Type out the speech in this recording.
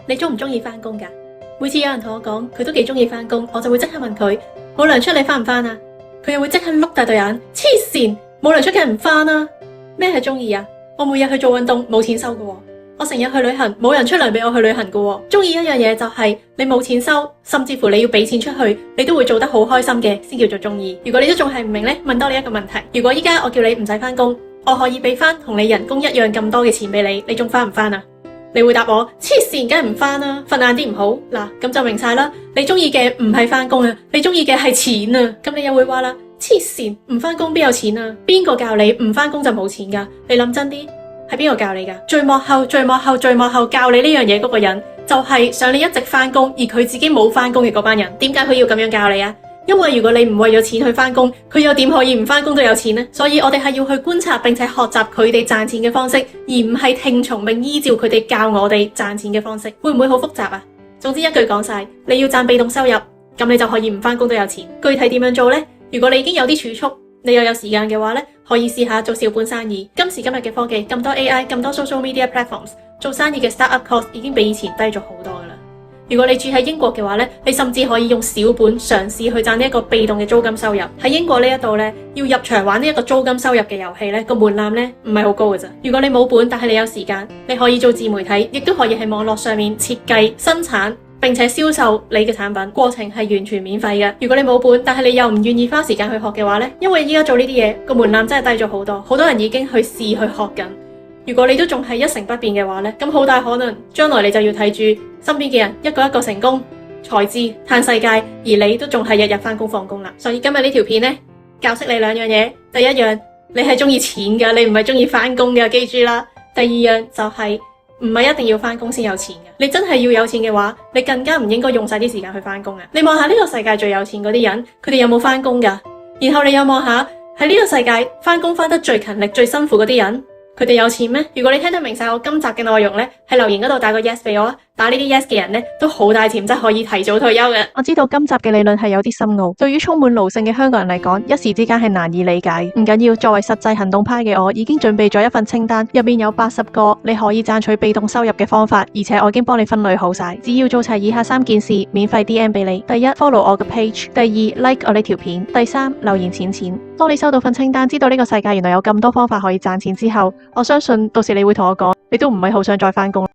你中唔中意返工㗎？每次有人同我講佢都幾中意返工，我就會即刻問佢：冇糧出你返唔返啊？佢又會即刻碌大對眼，黐線，冇糧出梗係唔返啦。咩係中意啊？我每日去做運動冇錢收㗎喎，我成日去旅行冇人出糧俾我去旅行㗎喎。中意一樣嘢就係你冇錢收，甚至乎你要俾錢出去，你都會做得好開心嘅，先叫做中意。如果你都仲係唔明呢，問多你一個問題：如果依家我叫你唔使返工，我可以俾翻同你人工一樣咁多嘅錢俾你，你仲返唔返啊？你會答我：黐線，梗係唔返啦，瞓晏啲唔好。嗱，咁就明晒啦，你中意嘅唔係返工啊，你中意嘅係錢啊。咁你又會話啦：黐線，唔返工邊有錢啊？邊個教你唔返工就冇錢噶？你諗真啲，係邊個教你噶？最幕後教你呢樣嘢嗰個人，就係想你一直返工，而佢自己冇返工嘅嗰班人。點解佢要咁樣教你啊？因為如果你唔為咗錢去返工，佢又點可以唔返工都有錢呢？所以我哋係要去觀察並且學習佢哋賺錢嘅方式，而唔係聽從並依照佢哋教我哋賺錢嘅方式。會唔會好複雜啊？總之一句講晒，你要賺被動收入，咁你就可以唔返工都有錢。具體點樣做呢？如果你已經有啲儲蓄，你又有時間嘅話呢，可以試下做小本生意。今時今日嘅科技咁多 AI，咁多 social media platforms， 做生意嘅 startup cost 已經比以前低咗好多噶啦。如果你住喺英國嘅話呢，你甚至可以用小本嘗試去賺呢一個被動嘅租金收入。喺英國呢一度呢，要入場玩呢一個租金收入嘅遊戲呢，個門檻呢唔係好高嘅咋。如果你冇本，但係你有時間，你可以做自媒體，亦都可以喺網絡上面設計、生產並且銷售你嘅產品，過程係完全免費嘅。如果你冇本，但係你又唔願意花時間去學嘅話呢，因為依家做呢啲嘢個門檻真係低咗好多，好多人已經去試去學緊。如果你都仲係一成不變嘅話呢，咁好大可能將來你就要睇住身邊嘅人一個一個成功、財智、嘆世界，而你都仲係日日返工放工啦。所以今日呢條片呢，教識你兩樣嘢。第一樣，你係中意錢㗎，你唔係中意返工㗎，記住啦。第二樣就係唔係一定要返工先有錢嘅。你真係要有錢嘅話，你更加唔應該用晒啲時間去返工啊！你望下呢個世界最有錢嗰啲人，佢哋有冇返工㗎？然後你又望下喺呢個世界返工返得最勤力、最辛苦嗰啲人，佢哋有錢咩？如果你聽得明晒我今集嘅內容呢，喺留言嗰度打個 yes 俾我啊！打呢啲 yes 嘅人呢，都好大潛質可以提早退休嘅。我知道今集嘅理論係有啲深奧，對於充滿奴性嘅香港人嚟講，一時之間係難以理解。唔緊要，作為實際行動派嘅我，已經準備咗一份清單，入面有80個你可以賺取被動收入嘅方法，而且我已經幫你分類好晒。只要做齊以下3件事，免費 DM 俾你。第一 ，follow 我嘅 page；第二 ，like 我呢條片；第三，留言錢錢。當你收到份清單，知道呢個世界原來有咁多方法可以賺錢之後，我相信到時你會同我講，你都唔係好想再返工。